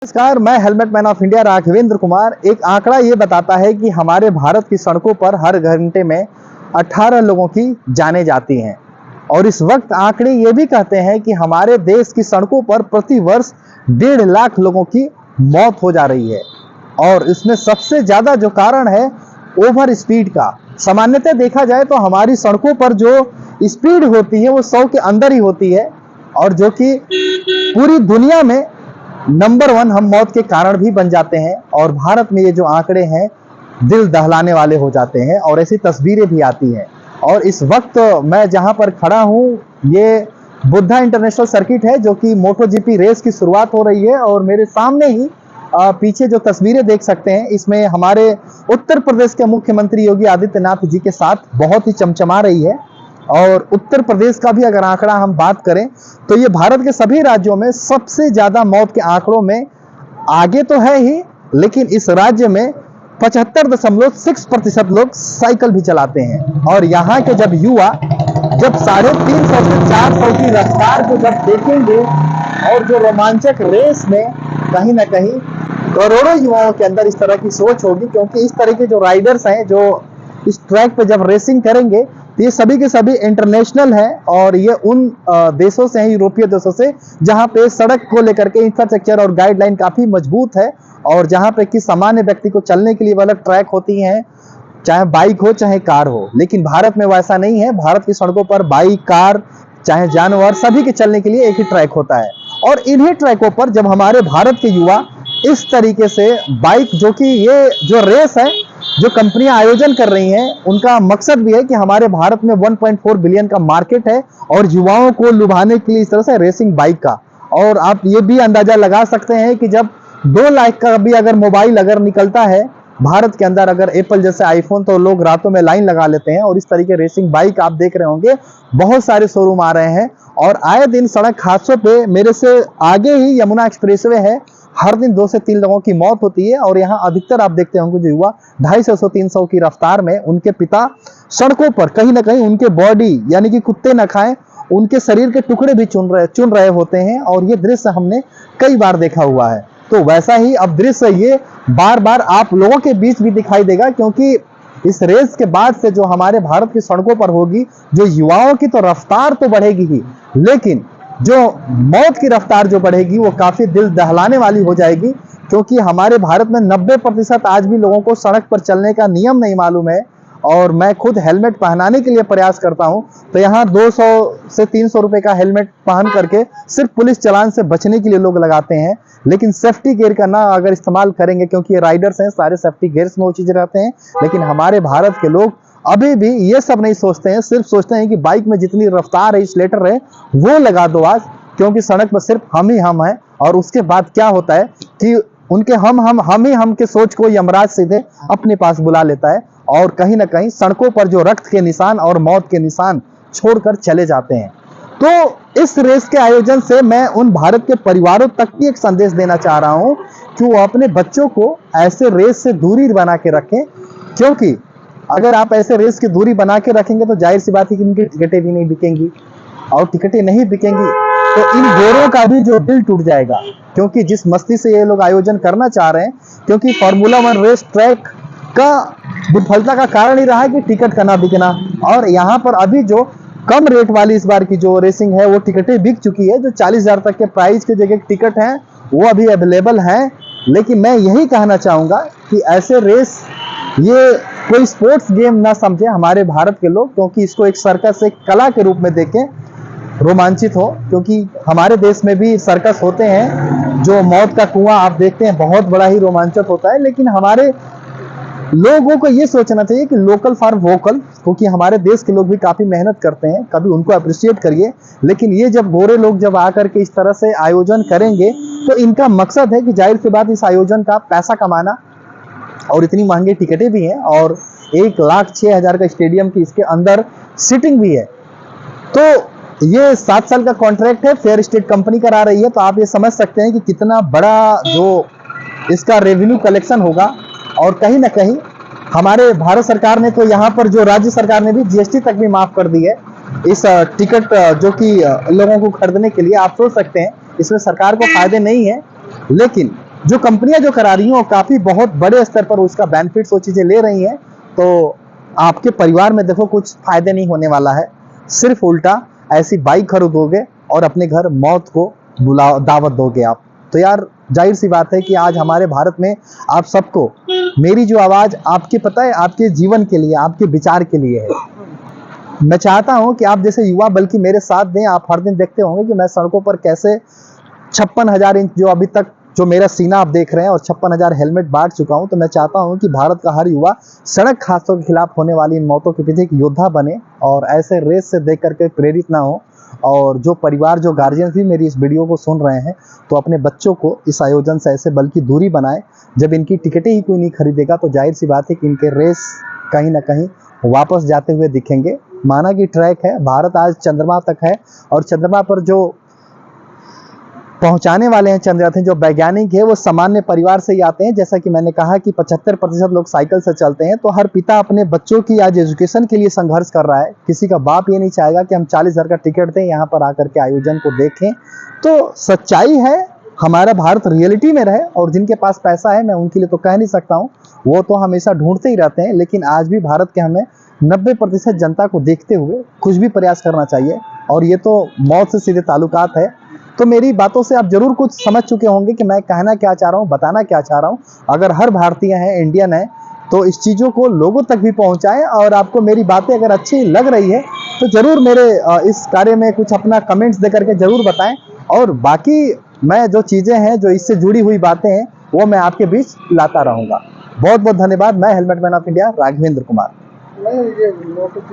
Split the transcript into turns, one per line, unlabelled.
नमस्कार, मैं helmet man of India Raghavendra Kumar. एक आंकड़ा ये बताता है कि हमारे भारत की सड़कों पर हर घंटे में 18 लोगों की जानें जाती हैं और इस वक्त आंकड़े ये भी कहते हैं कि हमारे देश की सड़कों पर प्रति वर्ष 1.5 लाख लोगों की मौत हो जा रही है। और इसमें सबसे ज्यादा जो कारण है ओवर स्पीड का। सामान्यतः देखा जाए तो हमारी सड़कों पर जो स्पीड होती है वो 100 के अंदर ही होती है और जो कि पूरी दुनिया में नंबर 1 हम मौत के कारण भी बन जाते हैं। और भारत में ये जो आंकड़े हैं दिल दहलाने वाले हो जाते हैं और ऐसी तस्वीरें भी आती हैं। और इस वक्त मैं जहां पर खड़ा हूं ये बुद्धा इंटरनेशनल सर्किट है जो कि मोटो जीपी रेस की शुरुआत हो रही है। और मेरे सामने ही पीछे जो तस्वीरें देख सकते हैं इसमें हमारे उत्तर प्रदेश के मुख्यमंत्री योगी आदित्यनाथ जी के साथ बहुत ही चमचमा रही है। और उत्तर प्रदेश का भी अगर आंकड़ा हम बात करें तो ये भारत के सभी राज्यों में सबसे ज्यादा मौत के आंकड़ों में आगे तो है ही, लेकिन इस राज्य में 75.6% लोग साइकिल भी चलाते हैं। और यहाँ के जब युवा जब 350 से 400 की रफ्तार को जब देखेंगे और जो रोमांचक रेस में कहीं ना कहीं करोड़ों युवाओं के अंदर इस तरह की सोच होगी, क्योंकि इस तरह के जो राइडर्स हैं जो इस ट्रैक पे जब रेसिंग करेंगे तो ये सभी के सभी इंटरनेशनल है और ये उन देशों से हैं, यूरोपीय देशों से, जहां पे सड़क को लेकर के इंफ्रास्ट्रक्चर और गाइडलाइन काफी मजबूत है और जहां पे कि सामान्य व्यक्ति को चलने के लिए अलग ट्रैक होती हैं, चाहे बाइक हो चाहे कार हो। लेकिन भारत में वैसा नहीं है। भारत की सड़कों पर बाइक, कार, चाहे जानवर, सभी के चलने के लिए एक ही ट्रैक होता है। और इन्हीं ट्रैकों पर जब हमारे भारत के युवा इस तरीके से बाइक, जो कि ये जो रेस है जो कंपनियां आयोजन कर रही हैं, उनका मकसद भी है कि हमारे भारत में 1.4 बिलियन का मार्केट है और युवाओं को लुभाने के लिए इस तरह से रेसिंग बाइक का। और आप ये भी अंदाजा लगा सकते हैं कि जब 2 लाख का भी अगर मोबाइल अगर निकलता है भारत के अंदर, अगर एप्पल जैसे आईफोन, तो लोग रातों में लाइन लगा लेते हैं। और इस तरीके रेसिंग बाइक आप देख रहे होंगे बहुत सारे शोरूम आ रहे हैं और आए दिन सड़क हादसों पे, मेरे से आगे ही यमुना एक्सप्रेसवे है, हर दिन 2 से 3 लोगों की मौत होती है। और यहाँ अधिकतर आप देखते होंगे जो युवा 250 से 300 की रफ्तार में, उनके पिता सड़कों पर कहीं ना कहीं उनके बॉडी, यानी कि कुत्ते न खाएं, उनके शरीर के टुकड़े भी चुन रहे होते हैं। और ये दृश्य हमने कई बार देखा हुआ है। तो वैसा ही अब दृश्य ये बार बार आप लोगों के बीच भी दिखाई देगा, क्योंकि इस रेस के बाद से जो हमारे भारत की सड़कों पर होगी, जो युवाओं की तो रफ्तार तो बढ़ेगी ही, लेकिन जो मौत की रफ्तार जो बढ़ेगी वो काफी दिल दहलाने वाली हो जाएगी। क्योंकि हमारे भारत में 90% आज भी लोगों को सड़क पर चलने का नियम नहीं मालूम है। और मैं खुद हेलमेट पहनाने के लिए प्रयास करता हूं तो यहाँ 200 से 300 रुपए का हेलमेट पहन करके सिर्फ पुलिस चालान से बचने के लिए लोग लगाते हैं, लेकिन सेफ्टी गियर का ना अगर इस्तेमाल करेंगे, क्योंकि ये राइडर्स हैं, सारे सेफ्टी गियर्स में वो चीजें रहते हैं। लेकिन हमारे भारत के लोग अभी भी ये सब नहीं सोचते हैं, सिर्फ सोचते हैं कि बाइक में जितनी रफ्तार है, एक्सीलरेटर है, वो लगा दो आज, क्योंकि सड़क पर सिर्फ हम ही हम हैं। और उसके बाद क्या होता है कि उनके हम के सोच को यमराज सीधे अपने पास बुला लेता है और कहीं ना कहीं सड़कों पर जो रक्त के निशान और मौत के निशान छोड़कर चले जाते हैं। तो इस रेस के आयोजन से मैं उन भारत के परिवारों तक भी एक संदेश देना चाह रहा हूं कि वो अपने बच्चों को ऐसे रेस से दूरी बना के रखें, क्योंकि अगर आप ऐसे रेस की दूरी बना के रखेंगे तो जाहिर सी बात है कि इनकी टिकटें भी नहीं बिकेंगी, और टिकटें नहीं बिकेंगी तो इन गोरों का भी जो दिल टूट जाएगा। क्योंकि जिस मस्ती से ये लोग आयोजन करना चाह रहे हैं, क्योंकि फार्मूला 1 रेस ट्रैक का विफलता का कारण ही रहा है कि टिकट का ना बिकना। और यहाँ पर अभी जो कम रेट वाली इस बार की जो रेसिंग है वो टिकटें बिक चुकी है, जो 40,000 तक के प्राइस के जगह टिकट हैं वो अभी अवेलेबल हैं। लेकिन मैं यही कहना चाहूंगा कि ऐसे रेस ये कोई स्पोर्ट्स गेम ना समझे हमारे भारत के लोग, क्योंकि इसको एक सर्कस, एक कला के रूप में देखें, रोमांचित हो। क्योंकि हमारे देश में भी सर्कस होते हैं, जो मौत का कुआं आप देखते हैं बहुत बड़ा ही रोमांचक होता है। लेकिन हमारे लोगों को ये सोचना चाहिए कि लोकल फॉर वोकल, क्योंकि हमारे देश के लोग भी काफी मेहनत करते हैं, कभी उनको अप्रिशिएट करिए। लेकिन ये जब गोरे लोग जब आकर के इस तरह से आयोजन करेंगे तो इनका मकसद है कि जाहिर सी बात इस आयोजन का पैसा कमाना, और इतनी महंगी टिकटें भी हैं और 1,06,000 का स्टेडियम की इसके अंदर सीटिंग भी है। तो ये 7 साल का कॉन्ट्रैक्ट है, फेयर स्टेट कंपनी करा रही है। तो आप ये समझ सकते हैं कि कितना बड़ा जो इसका रेवेन्यू कलेक्शन होगा। और कहीं ना कहीं हमारे भारत सरकार ने तो यहाँ पर जो राज्य सरकार ने भी जीएसटी तक भी माफ कर दी है इस टिकट जो कि लोगों को खरीदने के लिए। आप सोच सकते हैं इसमें सरकार को फायदे नहीं है, लेकिन जो कंपनियां जो करा रही हैं वो काफी बहुत बड़े स्तर पर उसका बेनिफिट्स वो चीजें ले रही हैं, तो आपके परिवार में देखो कुछ फायदे नहीं होने वाला है, सिर्फ उल्टा ऐसी बाइक खरीदोगे और अपने घर मौत को बुला दावत दोगे आप। तो यार जाहिर सी बात है कि आज हमारे भारत में आप सबको मेरी जो आवाज आपके पता है आपके जीवन के लिए, आपके विचार के लिए है। मैं चाहता हूं कि आप जैसे युवा बल्कि मेरे साथ दें। आप हर दिन देखते होंगे कि मैं सड़कों पर कैसे 56,000 इंच जो अभी तक जो मेरा सीना आप देख रहे हैं और 56,000 हेलमेट बांट चुका हूं। तो मैं चाहता हूं कि भारत का हर युवा सड़क हादसों के खिलाफ होने वाली इन मौतों के पीछे एक योद्धा बने और ऐसे रेस से देख करके प्रेरित ना हो। और जो परिवार जो गार्जियन भी मेरी इस वीडियो को सुन रहे हैं तो अपने बच्चों को इस आयोजन से ऐसे बल्कि दूरी बनाए। जब इनकी टिकटें ही कोई नहीं खरीदेगा तो जाहिर सी बात है कि इनके रेस कहीं ना कहीं वापस जाते हुए दिखेंगे। माना कि ट्रैक है, भारत आज चंद्रमा तक है और चंद्रमा पर जो पहुंचाने वाले हैं चंद्रयान, जो वैज्ञानिक है वो सामान्य परिवार से ही आते हैं। जैसा कि मैंने कहा कि 75% लोग साइकिल से चलते हैं। तो हर पिता अपने बच्चों की आज एजुकेशन के लिए संघर्ष कर रहा है। किसी का बाप ये नहीं चाहेगा कि हम 40,000 का टिकट दें, यहाँ पर आकर के आयोजन को देखें। तो सच्चाई है हमारा भारत रियलिटी में रहे, और जिनके पास पैसा है मैं उनके लिए तो कह नहीं सकता हूँ, वो तो हमेशा ढूंढते ही रहते हैं। लेकिन आज भी भारत के हमें 90% जनता को देखते हुए कुछ भी प्रयास करना चाहिए, और ये तो मौत से सीधे ताल्लुकात है। तो मेरी बातों से आप जरूर कुछ समझ चुके होंगे कि मैं कहना क्या चाह रहा हूँ, बताना क्या चाह रहा हूँ। अगर हर भारतीय है, इंडियन है, तो इस चीज़ों को लोगों तक भी पहुँचाएं। और आपको मेरी बातें अगर अच्छी लग रही है तो जरूर मेरे इस कार्य में कुछ अपना कमेंट्स दे करके जरूर बताएं। और बाकी मैं जो चीज़ें हैं, जो इससे जुड़ी हुई बातें हैं, वो मैं आपके बीच लाता रहूँगा। बहुत बहुत धन्यवाद। मैं helmet man of India Raghavendra Kumar.